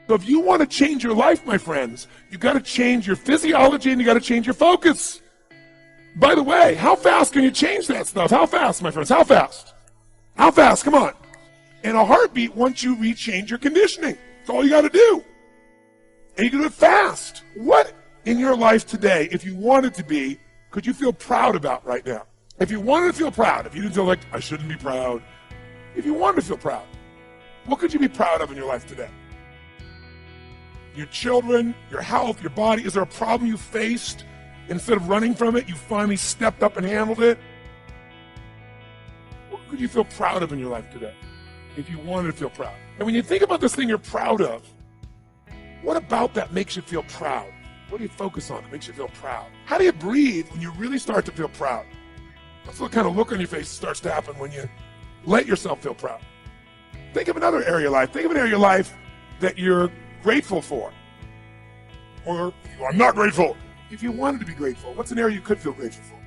So if you want to change your life, my friends, you got to change your physiology and you got to change your focus. By the way, how fast can you change that stuff? How fast, my friends? How fast? How fast? Come on. In a heartbeat, once you rechange your conditioning, that's all you got to do. And you can do it fast. What in your life today, if you wanted to be, could you feel proud about right now? If you wanted to feel proud, if you didn't feel like, I shouldn't be proud, if you wanted to feel proud, what could you be proud of in your life today? Your children, your health, your body. Is there a problem you faced? Instead of running from it, you finally stepped up and handled it? What could you feel proud of in your life today if you wanted to feel proud? And when you think about this thing you're proud of, what about that makes you feel proud? What do you focus on that makes you feel proud? How do you breathe when you really start to feel proud? What's the kind of look on your face that starts to happen when you let yourself feel proud? Think of another area of life. Think of an area of your life that you're grateful for. Or, I'm not grateful. If you wanted to be grateful, what's an area you could feel grateful for?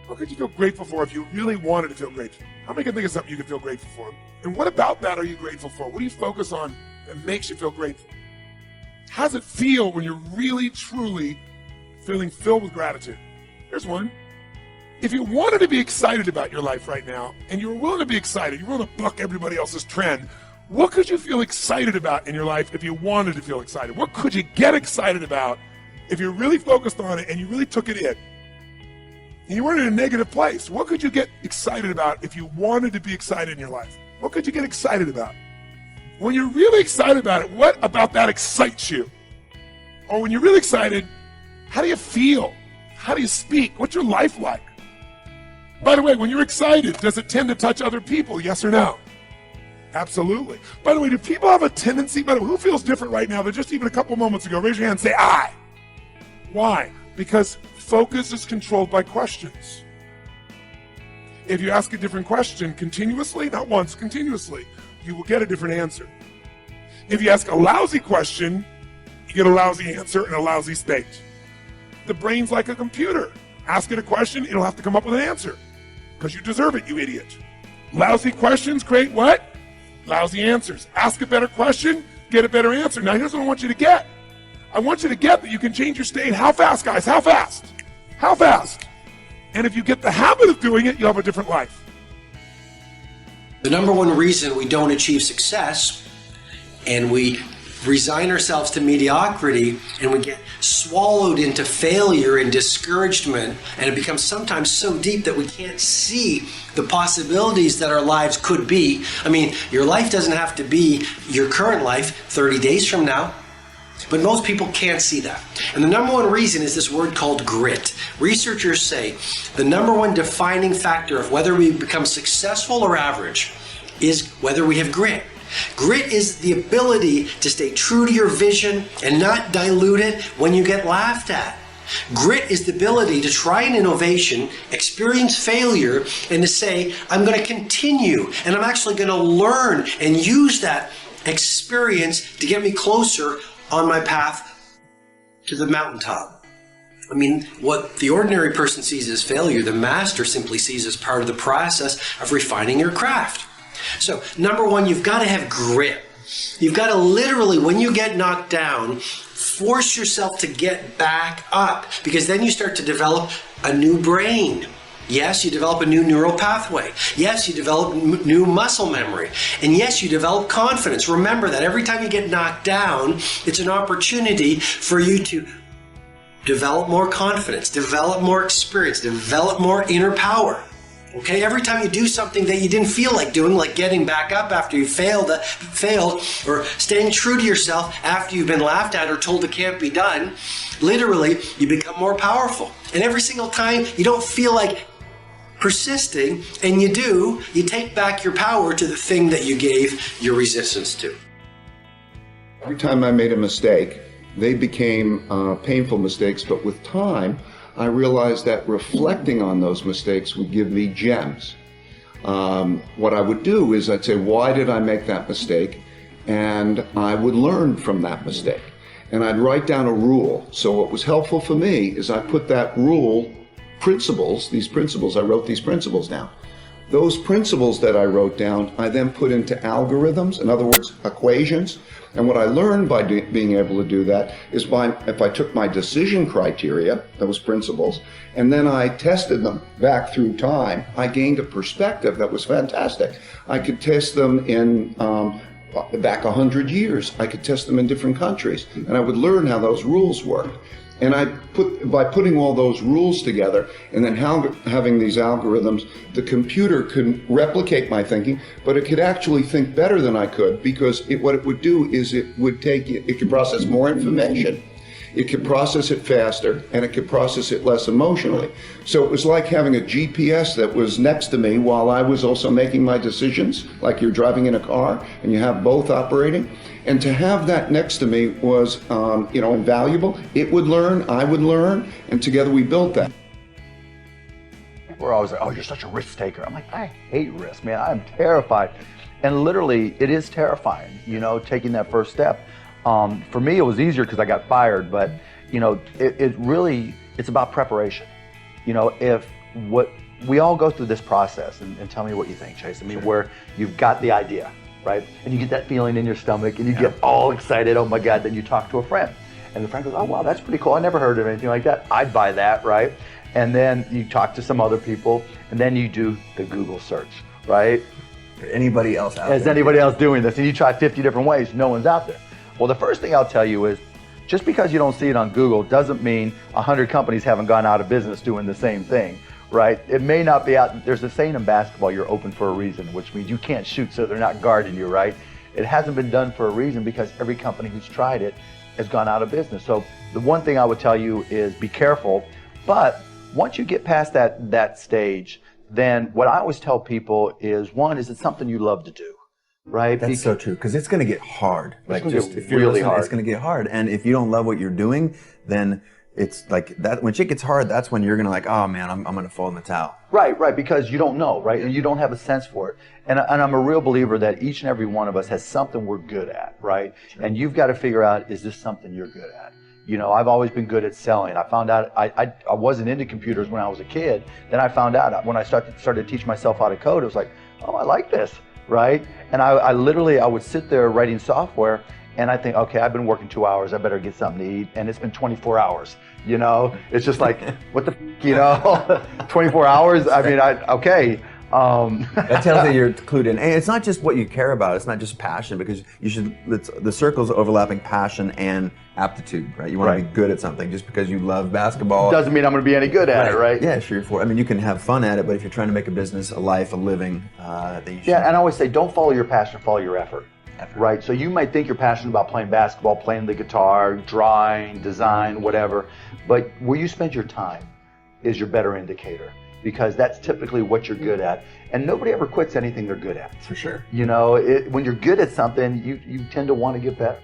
What could you feel grateful for if you really wanted to feel grateful? How many can think of something you could feel grateful for? And what about that are you grateful for? What do you focus on that makes you feel grateful? How does it feel when you're really, truly feeling filled with gratitude? Here's one. If you wanted to be excited about your life right now, and you were willing to be excited, you're willing to buck everybody else's trend, what could you feel excited about in your life if you wanted to feel excited? What could you get excited about if you're really focused on it and you really took it in? And you weren't in a negative place. What could you get excited about if you wanted to be excited in your life? What could you get excited about? When you're really excited about it, what about that excites you? Or when you're really excited, how do you feel? How do you speak? What's your life like? By the way, when you're excited, does it tend to touch other people? Yes or no? Absolutely. By the way, do people have a tendency, by the way, who feels different right now than just even a couple moments ago? Raise your hand and say, I. Why? Because focus is controlled by questions. If you ask a different question continuously, not once, continuously, you will get a different answer. If you ask a lousy question, you get a lousy answer and a lousy state. The brain's like a computer. Ask it a question, it'll have to come up with an answer. Because you deserve it, you idiot. Lousy questions create what? Lousy answers. Ask a better question, get a better answer. Now here's what I want you to get. I want you to get that you can change your state. How fast, guys? How fast? How fast? And if you get the habit of doing it, you'll have a different life. The number one reason we don't achieve success and we resign ourselves to mediocrity and we get swallowed into failure and discouragement, and it becomes sometimes so deep that we can't see the possibilities that our lives could be. I mean, your life doesn't have to be your current life 30 days from now. But most people can't see that. And the number one reason is this word called grit. Researchers say the number one defining factor of whether we become successful or average is whether we have grit. Grit is the ability to stay true to your vision and not dilute it when you get laughed at. Grit is the ability to try an innovation, experience failure, and to say, I'm going to continue, and I'm actually going to learn and use that experience to get me closer on my path to the mountaintop. I mean, what the ordinary person sees as failure, the master simply sees as part of the process of refining your craft. So, number one, you've got to have grit. You've got to literally, when you get knocked down, force yourself to get back up, because then you start to develop a new brain. Yes, you develop a new neural pathway. Yes, you develop new muscle memory. And yes, you develop confidence. Remember that every time you get knocked down, it's an opportunity for you to develop more confidence, develop more experience, develop more inner power. Okay, every time you do something that you didn't feel like doing, like getting back up after you failed, or staying true to yourself after you've been laughed at or told it can't be done, literally, you become more powerful. And every single time you don't feel like persisting, and you do, you take back your power to the thing that you gave your resistance to. Every time I made a mistake, they became painful mistakes, but with time, I realized that reflecting on those mistakes would give me gems. What I would do is I'd say, why did I make that mistake? And I would learn from that mistake. And I'd write down a rule. So what was helpful for me is I put that rule, I wrote these principles down. Those principles that I wrote down, I then put into algorithms, in other words, equations. And what I learned by being able to do that is if I took my decision criteria, those principles, and then I tested them back through time, I gained a perspective that was fantastic. I could test them in back 100 years. I could test them in different countries, and I would learn how those rules worked. And by putting all those rules together and then having these algorithms, the computer could replicate my thinking, but it could actually think better than I could, because what it would do is it could process more information, it could process it faster, and it could process it less emotionally. So it was like having a GPS that was next to me while I was also making my decisions, like you're driving in a car and you have both operating. And to have that next to me was, invaluable. It would learn, I would learn, and together we built that. We're always like, oh, you're such a risk taker. I'm like, I hate risk, man. I'm terrified. And literally, it is terrifying, taking that first step. For me, it was easier because I got fired, but, it's about preparation. We all go through this process, and tell me what you think, Chase. Where you've got the idea, right? And you get that feeling in your stomach and you get all excited, oh my God, then you talk to a friend. And the friend goes, oh wow, that's pretty cool. I never heard of anything like that. I'd buy that, right? And then you talk to some other people, and then you do the Google search, right? Anybody else out there? Is anybody else doing this? And you try 50 different ways, no one's out there. Well, the first thing I'll tell you is, just because you don't see it on Google doesn't mean 100 companies haven't gone out of business doing the same thing. Right? It may not be out. There's a saying in basketball, you're open for a reason, which means you can't shoot, so they're not guarding you, right? It hasn't been done for a reason because every company who's tried it has gone out of business. So the one thing I would tell you is be careful. But once you get past that stage, then what I always tell people is, one, is it something you love to do? Right? That's so true, because it's going to get hard. If you're really hard. It's going to get hard. And if you don't love what you're doing, then it's like that. When shit gets hard, that's when you're gonna oh man, I'm gonna fall in the towel. Right, because you don't know, right, and you don't have a sense for it. And I'm a real believer that each and every one of us has something we're good at, right? Sure. And you've got to figure out, is this something you're good at? I've always been good at selling. I found out I wasn't into computers when I was a kid. Then I found out when I started to teach myself how to code, it was like, oh, I like this, right? And I would sit there writing software. And I think, okay, I've been working 2 hours, I better get something to eat. And it's been 24 hours, It's just like, what the 24 hours? Okay. That tells you you're clued in. And it's not just what you care about, it's not just passion, because the circle's overlapping passion and aptitude, right? You want to be good at something. Just because you love basketball doesn't mean I'm going to be any good at it, right? Yeah, sure. You can have fun at it, but if you're trying to make a business, a life, a living, then you should. Yeah, and I always say, don't follow your passion, follow your effort. Right, so you might think you're passionate about playing basketball, playing the guitar, drawing, design, whatever, but where you spend your time is your better indicator, because that's typically what you're good at. And nobody ever quits anything they're good at. For sure. When you're good at something, you tend to want to get better.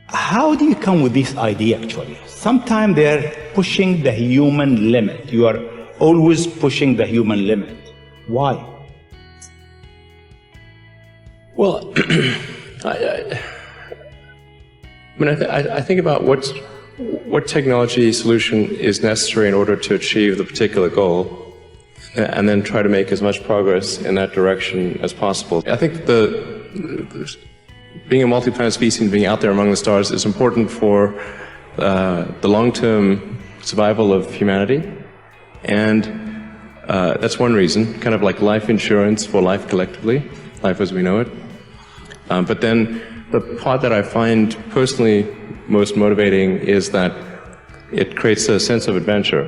How do you come with this idea, actually? Sometimes they're pushing the human limit. You are always pushing the human limit. Why? Well, I think about what technology solution is necessary in order to achieve the particular goal, and then try to make as much progress in that direction as possible. I think being a multi-planet species and being out there among the stars is important for the long-term survival of humanity, and that's one reason, kind of like life insurance for life collectively, life as we know it. But then the part that I find personally most motivating is that it creates a sense of adventure,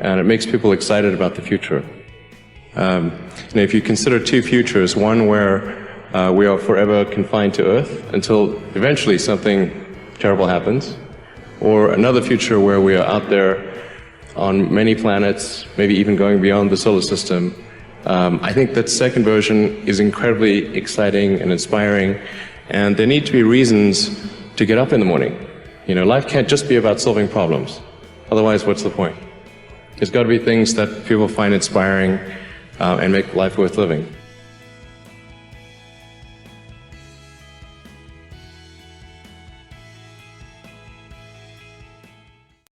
and it makes people excited about the future. If you consider two futures, one where we are forever confined to Earth until eventually something terrible happens, or another future where we are out there on many planets, maybe even going beyond the solar system, I think that second version is incredibly exciting and inspiring, and there need to be reasons to get up in the morning. Life can't just be about solving problems. Otherwise, what's the point? There's got to be things that people find inspiring and make life worth living.